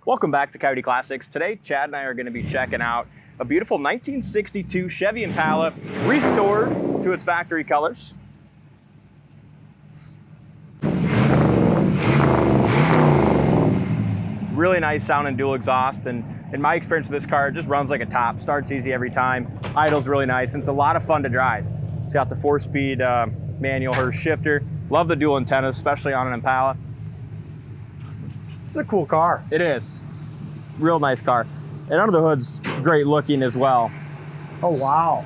Welcome back to Coyote Classics. Today, Chad and I are going to be checking out a beautiful 1962 Chevy Impala restored to its factory colors. Really nice sounding dual exhaust, and in my experience with this car, it just runs like a top, starts easy every time, idles really nice, and it's a lot of fun to drive. It's got the 4-speed manual Hurst shifter. Love the dual antennas, especially on an Impala. It's a cool car. It is. Real nice car. And under the hood's great looking as well. Oh, wow.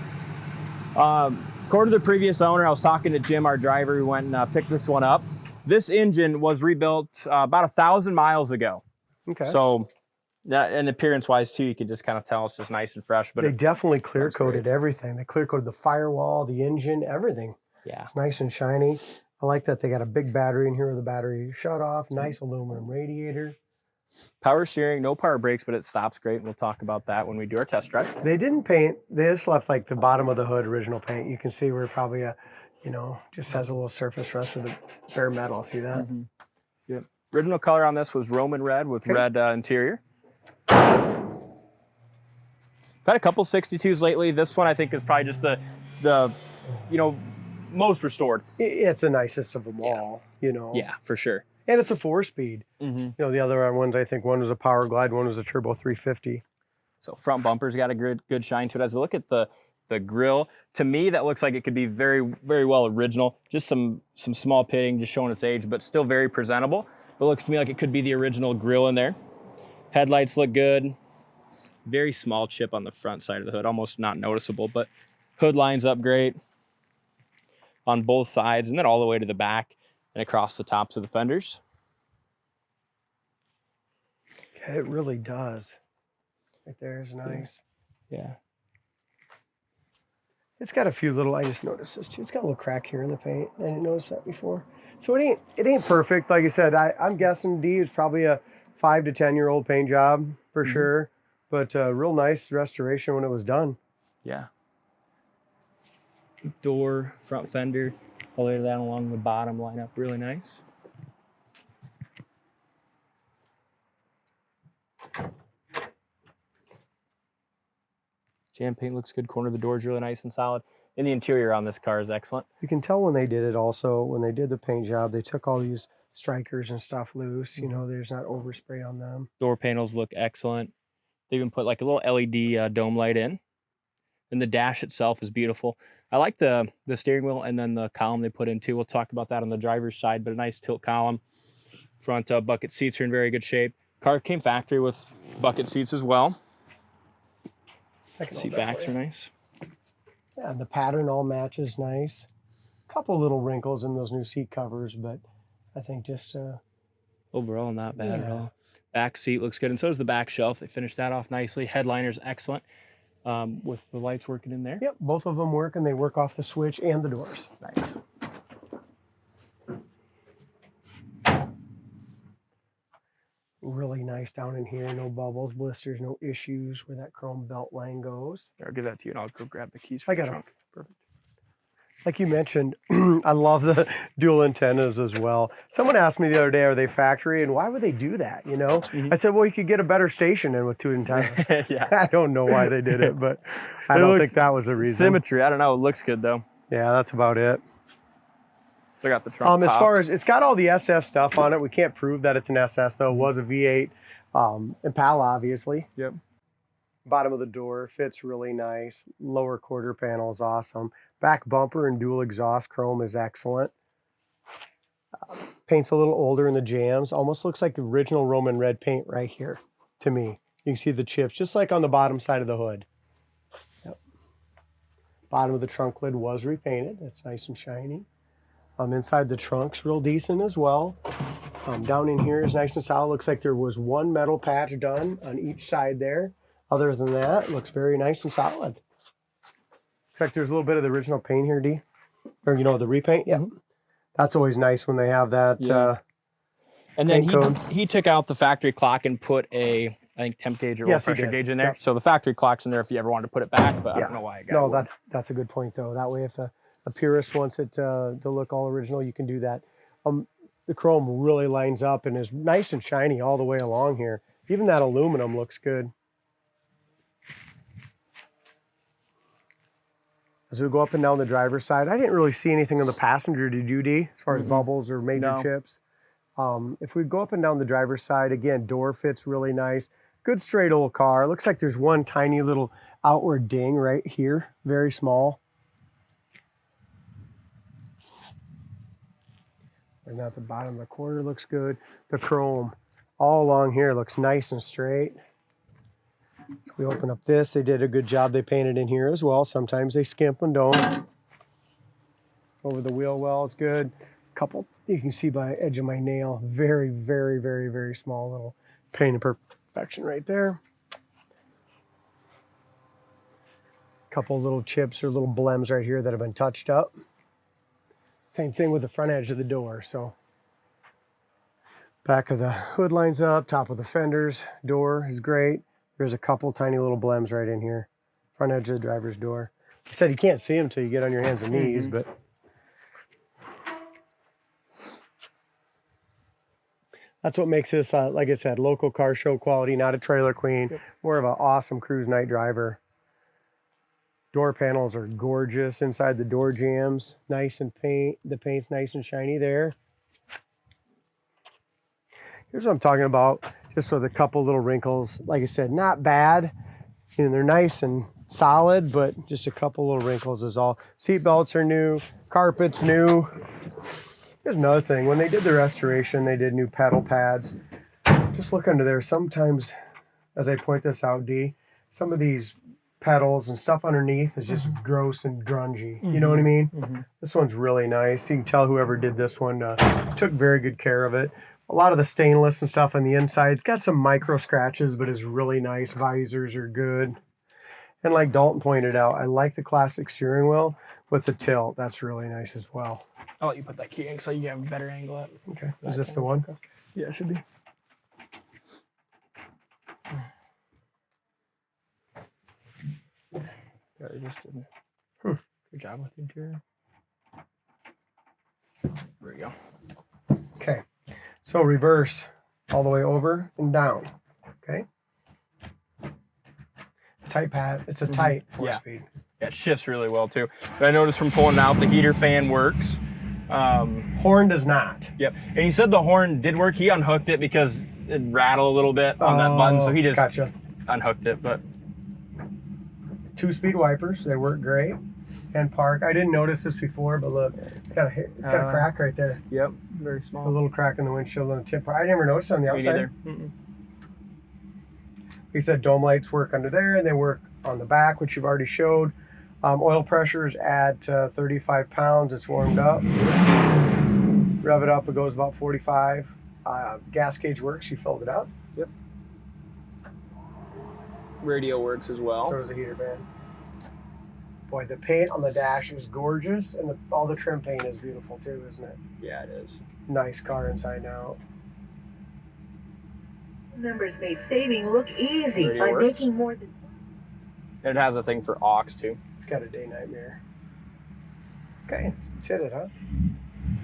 According to the previous owner, I was talking to Jim, our driver, who went and picked this one up. This engine was rebuilt about 1,000 miles ago. Okay. So, and appearance-wise too, you can just kind of tell it's just nice and fresh. But they definitely clear-coated everything. They clear-coated the firewall, the engine, everything. Yeah. It's nice and shiny. I like that they got a big battery in here with the battery shut off. Nice aluminum radiator. Power steering, no power brakes, but it stops great. And we'll talk about that when we do our test drive. They didn't paint. They just left like the bottom of the hood original paint. You can see where probably just has a little surface rust of the bare metal. See that? Mm-hmm. Yep. Original color on this was Roman red with red interior. I've had a couple 62s lately. This one I think is probably just the most restored. It's the nicest of them all, Yeah, for sure. And it's a 4-speed. Mm-hmm. The other ones, I think one was a Power Glide, one was a Turbo 350. So front bumper's got a good shine to it. As I look at the grill, to me that looks like it could be very, very well original. Just some small pitting, just showing its age, but still very presentable. But it looks to me like it could be the original grill in there. Headlights look good. Very small chip on the front side of the hood, almost not noticeable, but hood lines up great on both sides and then all the way to the back and across the tops of the fenders. Yeah, it really does. Right there is nice. Yeah. It's got a few little, I just noticed this too. It's got a little crack here in the paint. I didn't notice that before. So it ain't perfect. Like I said, I'm guessing D is probably a 5 to 10 year old paint job for sure. But real nice restoration when it was done. Yeah. Door, front fender, all the way down along the bottom line up really nice. Jam paint looks good. Corner of the door is really nice and solid. And the interior on this car is excellent. You can tell when they did it also, when they did the paint job, they took all these strikers and stuff loose. There's not overspray on them. Door panels look excellent. They even put like a little LED dome light in. And the dash itself is beautiful. I like the steering wheel and then the column they put in too. We'll talk about that on the driver's side, but a nice tilt column. Front bucket seats are in very good shape. Car came factory with bucket seats as well. Seat backs are nice. Yeah, the pattern all matches nice. Couple little wrinkles in those new seat covers, but I think just overall not bad at all. Back seat looks good, and so is the back shelf. They finished that off nicely. Headliner's excellent. With the lights working in there. Yep, both of them work, and they work off the switch and the doors. Nice. Really nice down in here. No bubbles, blisters, no issues where that chrome belt line goes. I'll give that to you, and I'll go grab the keys for the trunk. Perfect. Like you mentioned, I love the dual antennas as well. Someone asked me the other day, are they factory? And why would they do that, I said, well, you could get a better station in with 2 antennas. Yeah. I don't know why they did it, but I don't think that was the reason. Symmetry, I don't know. It looks good, though. Yeah, that's about it. So I got the trunk as far as, it's got all the SS stuff on it. We can't prove that it's an SS, though. It was a V8 Impala, obviously. Yep. Bottom of the door fits really nice. Lower quarter panel is awesome. Back bumper and dual exhaust chrome is excellent. Paint's a little older in the jams. Almost looks like original Roman red paint right here to me. You can see the chips just like on the bottom side of the hood. Yep. Bottom of the trunk lid was repainted. That's nice and shiny. Inside the trunk's real decent as well. Down in here is nice and solid. Looks like there was one metal patch done on each side there. Other than that, it looks very nice and solid. Looks like there's a little bit of the original paint here, D. Or, the repaint. Yeah. That's always nice when they have that. Yeah. And then he took out the factory clock and put a, I think, temp gauge or oil pressure gauge in there. Yep. So the factory clock's in there if you ever wanted to put it back, but I don't know why I got it. That's a good point, though. That way, if a purist wants it to look all original, you can do that. The chrome really lines up and is nice and shiny all the way along here. Even that aluminum looks good. As we go up and down the driver's side, I didn't really see anything on the passenger, did you, D? As far as bubbles or major chips. If we go up and down the driver's side, again, door fits really nice. Good straight old car. Looks like there's one tiny little outward ding right here, very small. And at the bottom of the quarter looks good. The chrome all along here looks nice and straight. So we open up this. They did a good job. They painted in here as well. Sometimes they skimp and don't. Over the wheel well is good. Couple, you can see by the edge of my nail, very, very, very, very small little paint imperfection right there. Couple little chips or little blems right here that have been touched up. Same thing with the front edge of the door. So back of the hood lines up, top of the fenders, door is great. There's a couple tiny little blems right in here. Front edge of the driver's door. You said you can't see them until you get on your hands and knees, but that's what makes this, like I said, local car show quality, not a trailer queen. More of an awesome cruise night driver. Door panels are gorgeous. Inside the door jambs, nice and the paint's nice and shiny there. Here's what I'm talking about, just with a couple little wrinkles. Like I said, not bad. And they're nice and solid, but just a couple little wrinkles is all. Seat belts are new, carpet's new. Here's another thing. When they did the restoration, they did new pedal pads. Just look under there. Sometimes, as I point this out, D, some of these pedals and stuff underneath is just gross and grungy. You know what I mean? This one's really nice. You can tell whoever did this one took very good care of it. A lot of the stainless and stuff on the inside, it's got some micro scratches, but it's really nice. Visors are good. And like Dalton pointed out, I like the classic steering wheel with the tilt. That's really nice as well. I'll let you put that key in so you have a better angle at. Okay, is this the one? Yeah, it should be. Yeah, they just did good job with the interior. There we go. Okay, so reverse all the way over and down. Okay. Tight pad. It's a tight 4-speed. Yeah, it shifts really well too. But I noticed from pulling out, the heater fan works. Horn does not. Yep. And he said the horn did work. He unhooked it because it rattled a little bit on that button, so he just unhooked it. But 2-speed wipers, they work great. And park. I didn't notice this before, but look, it's got a crack right there. Yep, very small. A little crack in the windshield and a tip. I never noticed on the outside. Me neither. He said dome lights work under there, and they work on the back, which you've already showed. Oil pressure is at 35 pounds. It's warmed up. Rev it up, it goes about 45. Gas gauge works. You filled it up. Yep. Radio works as well. So does the heater fan. Boy, the paint on the dash is gorgeous, and all the trim paint is beautiful too, isn't it? Yeah, it is. Nice car inside and out. Members made saving look easy Radio by works. making more than. It has a thing for aux too. It's got a day-night mirror. Okay, let's hit it, huh?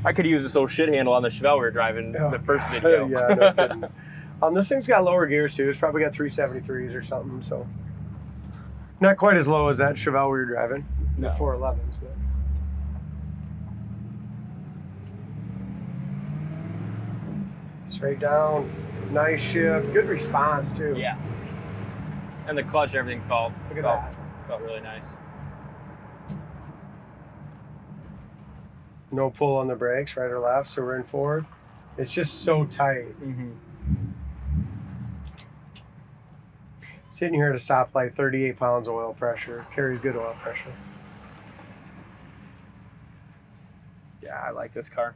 I could use this old shit handle on the Chevelle we were driving the first video. Yeah, no kidding. This thing's got lower gears too. It's probably got 373s or something, so not quite as low as that Chevelle we were driving. No. The 411s, but straight down, nice shift, good response too. Yeah. And the clutch and everything felt really nice. No pull on the brakes, right or left, so we're in forward. It's just so tight. Sitting here at a stoplight, 38 pounds of oil pressure, carries good oil pressure. Yeah, I like this car.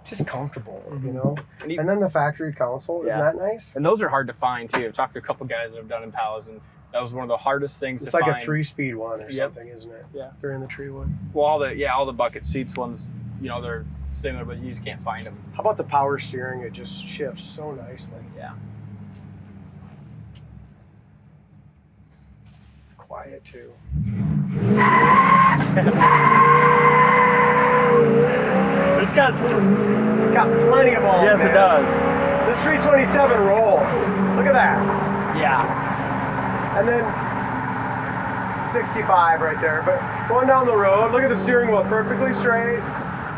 Just comfortable, you know? And And then the factory console, isn't that nice? And those are hard to find too. I've talked to a couple guys that have done Impalas, and that was one of the hardest things It's to like find. a 3-speed one or something, isn't it? Yeah. They're in the tree wood. Well, all the bucket seats ones, you know, they're similar, but you just can't find them. How about the power steering? It just shifts so nicely. Yeah. It's quiet too. It's got plenty of all. Yes, it does. This 327 rolls. Look at that. Yeah. And then 65 right there. But going down the road, look at the steering wheel, perfectly straight.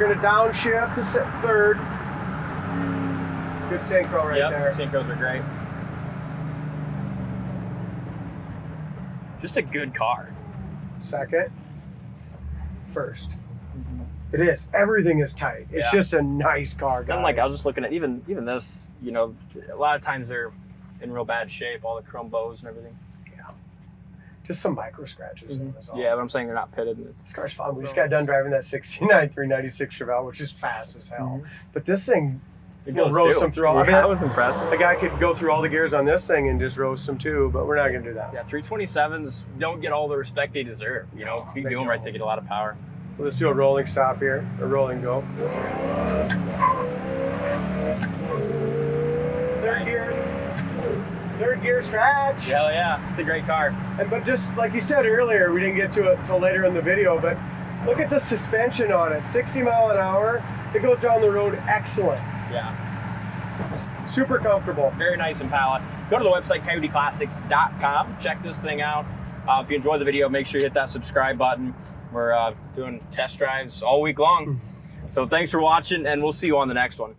You're gonna downshift to third. Good synchro right there. Synchros are great. Just a good car. Second. First. It is. Everything is tight. It's just a nice car, guys. And like I was just looking at even this, you know, a lot of times they're in real bad shape, all the chrome bows and everything. Yeah. Just some micro scratches. In this all. Yeah, but I'm saying they're not pitted. This car's fun. We just got done driving that 69 396 Chevelle, which is fast as hell. But this thing, It we'll goes roast too. them through all. Yeah, I was impressed. The guy could go through all the gears on this thing and just roast them too, but we're not gonna do that. Yeah, 327s don't get all the respect they deserve. You know, if you do them right, they get a lot of power. Well, let's do a rolling stop here, a rolling go. Third gear scratch. Hell yeah, it's a great car. But just like you said earlier, we didn't get to it till later in the video, but look at the suspension on it. 60 mile an hour. It goes down the road excellent. Yeah. Super comfortable. Very nice Impala. Go to the website, coyoteclassics.com. Check this thing out. If you enjoyed the video, make sure you hit that subscribe button. We're doing test drives all week long. So thanks for watching, and we'll see you on the next one.